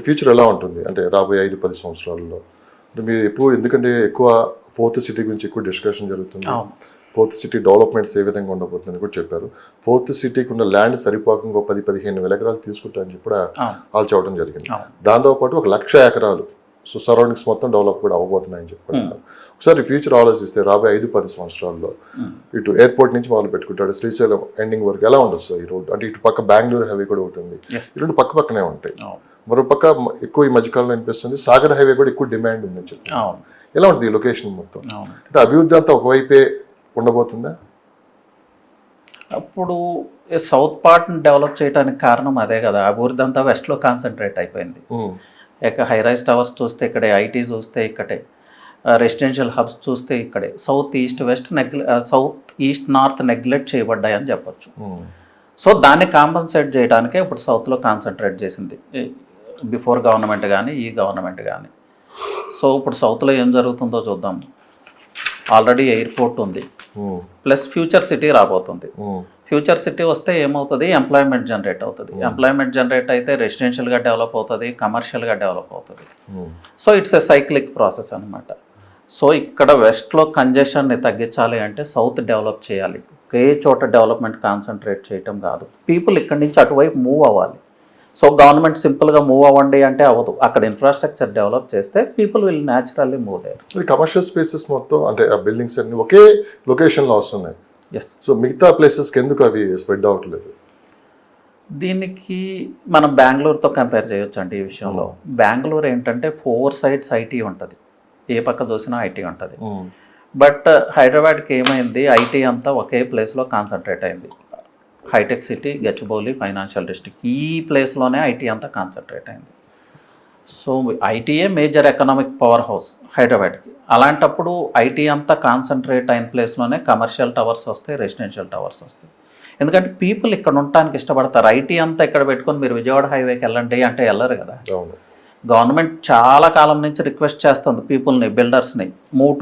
Future ఎలా ఉంటుంది అంటే రాబోయే 5-10 సంవత్సరాల్లో? అంటే మీరు ఎందుకంటే ఎక్కువ ఫోర్త్ సిటీ గురించి ఎక్కువ డిస్కషన్ జరుగుతుంది. ఫోర్త్ సిటీ డెవలప్మెంట్స్ ఏ విధంగా ఉండబోతుందని కూడా చెప్పారు. ఫోర్త్ సిటీకి ఉన్న ల్యాండ్ సరిపోకుండా 10-15 వేల ఎకరాలు తీసుకుంటారని చెప్పి కూడా వాళ్ళు చెప్పడం జరిగింది. దాంతోపాటు 1,00,000 ఎకరాలు సో సరౌండింగ్స్ మొత్తం డెవలప్ కూడా అవ్వబోతున్నాయని చెప్పుకుంటున్నారు. ఒకసారి ఫ్యూచర్ ఆలోచిస్తే రాబోయే 5-10 సంవత్సరాల్లో ఇటు ఎయిర్పోర్ట్ నుంచి మొదలు పెట్టుకుంటాడు శ్రీశైలం ఎండింగ్ వరకు ఎలా ఉండొచ్చు సార్ ఈ రోడ్డు? అంటే ఇటు పక్క బెంగళూరు హైవే కూడా ఉంటుంది, ఈ రెండు పక్క పక్కనే ఉంటాయి. మరో పక్క ఎక్కువ ఈ మధ్యకాలంలో అనిపిస్తుంది సాగర్ హైవే కూడా ఎక్కువ డిమాండ్ ఉందని చెప్పి. ఎలా ఉంటుంది ఈ లొకేషన్ మొత్తం? అంటే అభివృద్ధి అంతా ఒకవైపే ఉండబోతుందా? అప్పుడు సౌత్ పార్ట్ని డెవలప్ చేయడానికి కారణం అదే కదా, అభివృద్ధి అంతా వెస్ట్లో కాన్సన్ట్రేట్ అయిపోయింది. ఇక హై రైజ్ టవర్స్ చూస్తే ఇక్కడే, ఐటీ చూస్తే ఇక్కడే, రెసిడెన్షియల్ హబ్స్ చూస్తే ఇక్కడే, సౌత్ ఈస్ట్ నార్త్ నెగ్లెక్ట్ చేయబడ్డాయని చెప్పొచ్చు. సో దాన్ని కాంపన్సేట్ చేయడానికే ఇప్పుడు సౌత్లో కాన్సన్ట్రేట్ చేసింది బిఫోర్ గవర్నమెంట్ కానీ ఈ గవర్నమెంట్ కానీ. సో ఇప్పుడు సౌత్లో ఏం జరుగుతుందో చూద్దాం. ఆల్రెడీ ఎయిర్పోర్ట్ ఉంది, ప్లస్ ఫ్యూచర్ సిటీ రాబోతుంది. ఫ్యూచర్ సిటీ వస్తే ఏమవుతుంది, ఎంప్లాయ్మెంట్ జనరేట్ అవుతుంది. ఎంప్లాయ్మెంట్ జనరేట్ అయితే రెసిడెన్షియల్గా డెవలప్ అవుతుంది, కమర్షియల్గా డెవలప్ అవుతుంది. So it's a cyclic process అనమాట. సో ఇక్కడ వెస్ట్లో కంజెషన్ని తగ్గించాలి అంటే సౌత్ డెవలప్ చేయాలి. ఒకే చోట డెవలప్మెంట్ కాన్సన్ట్రేట్ చేయటం కాదు, పీపుల్ ఇక్కడి నుంచి అటువైపు మూవ్ అవ్వాలి. సో గవర్నమెంట్ సింపుల్గా మూవ్ అవ్వండి అంటే అవ్వదు, అక్కడ ఇన్ఫ్రాస్ట్రక్చర్ డెవలప్ చేస్తే people will naturally move there. Commercial spaces మొత్తం అంటే ఆ బిల్డింగ్స్ అన్ని ఒకే లొకేషన్లో వస్తున్నాయి. సో మిగతా ప్లేసెస్కి ఎందుకు అవి స్ప్రెడ్ అవ్వట్లేదు? దీనికి మనం బెంగళూరుతో కంపేర్ చేయొచ్చు అండి ఈ విషయంలో. బెంగళూరు ఏంటంటే 4 sides ఐటీ ఉంటుంది, ఏ పక్క చూసినా ఐటీ ఉంటుంది. బట్ హైదరాబాద్కి ఏమైంది, ఐటీ అంతా ఒకే ప్లేస్లో కాన్సన్ట్రేట్ అయింది. Hi tech city, Gachibowli, financial district, ఈ ప్లేస్లోనే ఐటీ అంతా కాన్సన్ట్రేట్ అయింది. సో ఐటీయే మేజర్ ఎకనామిక్ పవర్ హౌస్ హైదరాబాద్కి. అలాంటప్పుడు ఐటీ అంతా కాన్సన్ట్రేట్ అయిన ప్లేస్లోనే కమర్షియల్ టవర్స్ వస్తాయి, రెసిడెన్షియల్ టవర్స్ వస్తాయి. ఎందుకంటే పీపుల్ ఇక్కడ ఉండటానికి ఇష్టపడతారు. ఐటీ అంతా ఇక్కడ పెట్టుకొని మీరు విజయవాడ హైవేకి వెళ్ళండి అంటే వెళ్ళరు కదా. గవర్నమెంట్ చాలా కాలం నుంచి రిక్వెస్ట్ చేస్తుంది పీపుల్ని, బిల్డర్స్ని, మూవ్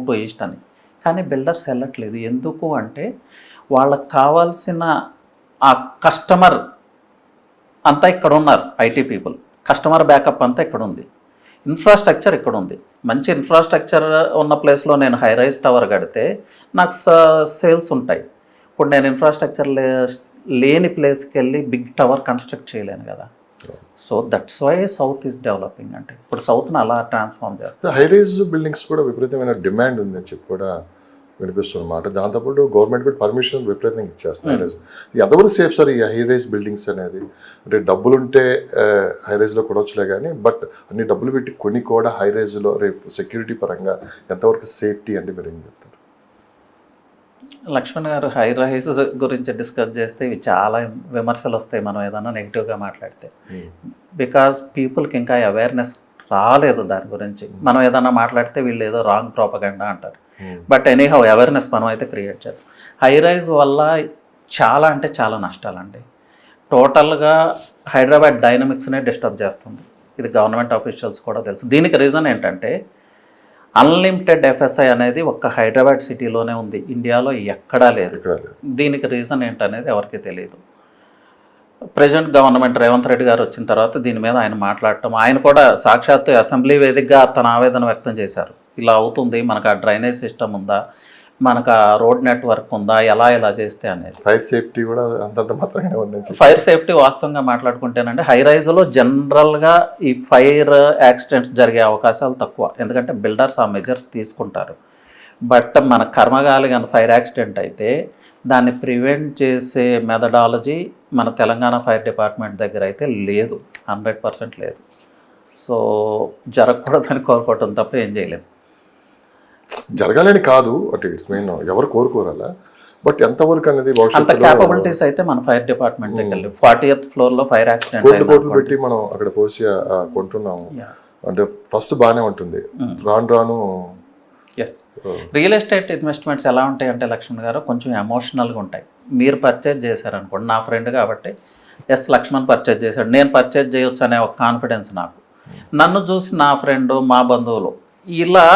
టు ఈస్ట్ అని. కానీ బిల్డర్స్ వెళ్ళట్లేదు. ఎందుకు అంటే వాళ్ళకి కావాల్సిన ఆ కస్టమర్ అంతా ఇక్కడ ఉన్నారు. ఐటీ పీపుల్ కస్టమర్ బ్యాకప్ అంతా ఇక్కడ ఉంది, ఇన్ఫ్రాస్ట్రక్చర్ ఇక్కడ ఉంది. మంచి ఇన్ఫ్రాస్ట్రక్చర్ ఉన్న ప్లేస్లో నేను హై రైజ్ టవర్ కడితే నాకు సేల్స్ ఉంటాయి. ఇప్పుడు నేను ఇన్ఫ్రాస్ట్రక్చర్ లేని ప్లేస్కి వెళ్ళి బిగ్ టవర్ కన్స్ట్రక్ట్ చేయలేను కదా. So that's why south is developing. అంటే ఇప్పుడు సౌత్ని అలా ట్రాన్స్ఫార్మ్ చేస్తారు. హై రైజ్ బిల్డింగ్స్ కూడా విపరీతమైన డిమాండ్ ఉందని చెప్పి కూడా వినిపిస్తున్నమాట. దాంతోపాటు గవర్నమెంట్ కూడా పర్మిషన్ విపరీతంగా ఇచ్చేస్తారు. ఎంతవరకు సేఫ్ సార్ ఈ హై రైజ్ బిల్డింగ్స్ అనేది? అంటే డబ్బులుంటే హై రైజ్లో కొనవచ్చులే కానీ బట్ అన్ని డబ్బులు పెట్టి కొన్ని కూడా హై రైజ్లో రేపు సెక్యూరిటీ పరంగా ఎంతవరకు సేఫ్టీ అంటే మీరు ఏం చెప్తారు? లక్ష్మణ్ గారు, హై రైజ్ గురించి డిస్కస్ చేస్తే ఇవి చాలా విమర్శలు వస్తాయి మనం ఏదైనా నెగిటివ్గా మాట్లాడితే. బికాజ్ పీపుల్కి ఇంకా అవేర్నెస్ రాలేదు దాని గురించి. మనం ఏదైనా మాట్లాడితే వీళ్ళు ఏదో రాంగ్ ప్రోపగండా అంటారు. బట్ ఎనీహౌ అవేర్నెస్ మనం అయితే క్రియేట్ చేద్దాం. హై రైజ్ వల్ల చాలా అంటే చాలా నష్టాలండి. టోటల్గా హైదరాబాద్ డైనమిక్స్నే డిస్టర్బ్ చేస్తుంది. ఇది గవర్నమెంట్ ఆఫీషియల్స్ కూడా తెలుసు. దీనికి రీజన్ ఏంటంటే అన్లిమిటెడ్ ఎఫ్ఎస్ఐ అనేది ఒక్క హైదరాబాద్ సిటీలోనే ఉంది, ఇండియాలో ఎక్కడా లేదు. దీనికి రీజన్ ఏంటనేది ఎవరికి తెలియదు. ప్రెజెంట్ గవర్నమెంట్ రేవంత్ రెడ్డి గారు వచ్చిన తర్వాత దీని మీద ఆయన మాట్లాడటం, ఆయన కూడా సాక్షాత్తు అసెంబ్లీ వేదికగా తన ఆవేదన వ్యక్తం చేశారు. ఇలా అవుతుంది, మనకు ఆ డ్రైనేజ్ సిస్టమ్ ఉందా, మనకు ఆ రోడ్ నెట్వర్క్ ఉందా, ఎలా చేస్తే అనేది. ఫైర్ సేఫ్టీ కూడా అంతంత మాత్రమే ఉంది. ఫైర్ సేఫ్టీ వాస్తవంగా మాట్లాడుకుంటేనండి హై రైజ్లో జనరల్గా ఈ ఫైర్ యాక్సిడెంట్స్ జరిగే అవకాశాలు తక్కువ, ఎందుకంటే బిల్డర్స్ ఆ మెజర్స్ తీసుకుంటారు. బట్ మన కర్మగాలి కానీ ఫైర్ యాక్సిడెంట్ అయితే దాన్ని ప్రివెంట్ చేసే మెథడాలజీ మన తెలంగాణ ఫైర్ డిపార్ట్మెంట్ దగ్గర అయితే లేదు, 100% లేదు. సో జరగకూడదని కోరుకోవటం తప్ప ఏం చేయలేము. జరగాలని కాదు అంటే ఇట్స్ మెయిన్ ఎవరు కోరుకోరాలా, బట్ ఎంతవరకు అనేది అంత క్యాపబిలిటీస్ అయితే మన ఫైర్ డిపార్ట్మెంట్ దగ్గర 40th ఫ్లోర్లో ఫైర్ యాక్సిడెంట్ కోట్లు పెట్టి మనం అక్కడ పోసి కొంటున్నాము అంటే ఫస్ట్ బాగానే ఉంటుంది, రాను రియల్ ఎస్టేట్ ఇన్వెస్ట్మెంట్స్ ఎలా ఉంటాయి అంటే లక్ష్మణ్ గారు కొంచెం ఎమోషనల్గా ఉంటాయి. మీరు పర్చేజ్ చేశారనుకోండి, నా ఫ్రెండ్ కాబట్టి లక్ష్మణ్ పర్చేజ్ చేశాడు, నేను పర్చేజ్ చేయొచ్చు అనే ఒక కాన్ఫిడెన్స్ నాకు. నన్ను చూసి నా ఫ్రెండ్, మా బంధువులు ఇలా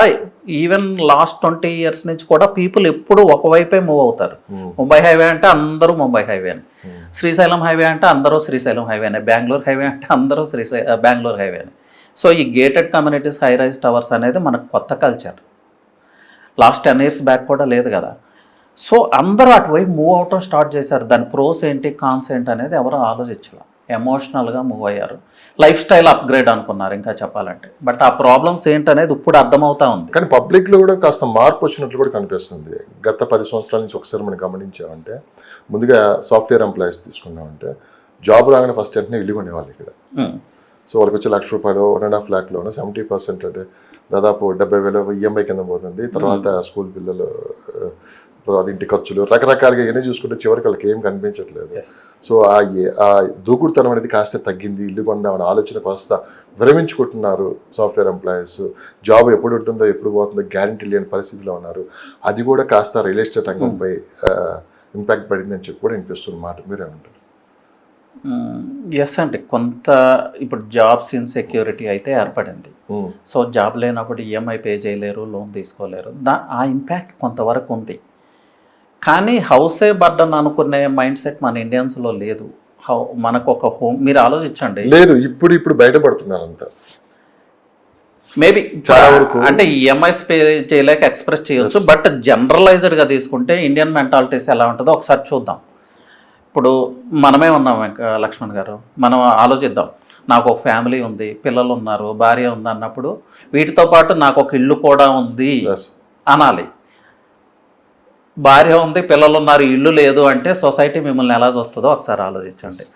ఈవెన్ లాస్ట్ 20 years నుంచి కూడా పీపుల్ ఎప్పుడు ఒకవైపే మూవ్ అవుతారు. ముంబై హైవే అంటే అందరూ ముంబై హైవేనే, శ్రీశైలం హైవే అంటే అందరూ శ్రీశైలం హైవేనే, బెంగళూరు హైవే అంటే అందరూ బెంగళూరు హైవేనే. సో ఈ gated communities, high rise towers అనేది మనకు కొత్త కల్చర్. లాస్ట్ 10 years బ్యాక్ కూడా లేదు కదా. సో అందరూ అటువైపు మూవ్ అవటం స్టార్ట్ చేశారు. దాని ప్రోస్ ఏంటి, కాన్స్ ఏంటి అనేది ఎవరు ఆలోచించాల, ఎమోషనల్గా మూవ్ అయ్యారు. లైఫ్ స్టైల్ అప్గ్రేడ్ అనుకున్నారు ఇంకా చెప్పాలంటే. బట్ ఆ ప్రాబ్లమ్స్ ఏంటనేది ఇప్పుడు అర్థమవుతా ఉంది. కానీ పబ్లిక్లో కూడా కాస్త మార్పు వచ్చినట్లు కూడా కనిపిస్తుంది. గత 10 సంవత్సరాల నుంచి ఒకసారి మనం గమనించామంటే, ముందుగా సాఫ్ట్వేర్ ఎంప్లాయీస్ తీసుకున్నామంటే జాబ్ రాగానే ఫస్ట్ వెంటనే ఇల్లు కొనేవాళ్ళు ఇక్కడ. సో వాళ్ళకి వచ్చి ₹1,00,000 1.5 lakh లోను 70% అంటే దాదాపు 70,000 ఈఎంఐ కింద పోతుంది. తర్వాత స్కూల్ పిల్లలు, తర్వాత ఇంటి ఖర్చులు, రకరకాలుగా ఇవన్నీ చూసుకుంటే చివరికి వాళ్ళకి ఏం కనిపించట్లేదు. సో ఆ దూకుడుతనం అనేది కాస్త తగ్గింది. ఇల్లు కొందామని ఆలోచన కాస్త విరమించుకుంటున్నారు సాఫ్ట్వేర్ ఎంప్లాయీస్. జాబ్ ఎప్పుడు ఉంటుందో ఎప్పుడు పోతుందో గ్యారంటీ లేని పరిస్థితిలో ఉన్నారు. అది కూడా కాస్త రియల్ ఎస్టేట్ రంగంపై ఇంపాక్ట్ పడిందని చెప్పి కూడా వినిపిస్తుంది మాట. మీరేమంటారు? ఎస్ అండి, కొంత ఇప్పుడు జాబ్స్ ఇన్సెక్యూరిటీ అయితే ఏర్పడింది. సో జాబ్ లేనప్పుడు ఈఎంఐ పే చేయలేరు, లోన్ తీసుకోలేరు. ఆ ఇంపాక్ట్ కొంతవరకు ఉంది. కానీ హౌసే బర్డన్ అనుకునే మైండ్ సెట్ మన ఇండియన్స్లో లేదు. మనకు ఒక హోమ్, మీరు ఆలోచించండి. లేదు, ఇప్పుడు బయటపడుతున్నారు అంతా. మేబీ అంటే ఈఎంఐస్ పే చేయలేక ఎక్స్ప్రెస్ చేయొచ్చు. బట్ జనరలైజ్డ్గా తీసుకుంటే ఇండియన్ మెంటాలిటీస్ ఎలా ఉంటుందో ఒకసారి చూద్దాం. ఇప్పుడు మనమే ఉన్నాం లక్ష్మణ్ గారు, మనం ఆలోచిద్దాం. నాకు ఒక ఫ్యామిలీ ఉంది, పిల్లలు ఉన్నారు, భార్య ఉంది అన్నప్పుడు వీటితో పాటు నాకు ఒక ఇల్లు కూడా ఉంది అనాలి. భార్య ఉంది, పిల్లలు ఉన్నారు, ఇల్లు లేదు అంటే సొసైటీ మిమ్మల్ని ఎలా చూస్తుందో ఒకసారి ఆలోచించండి.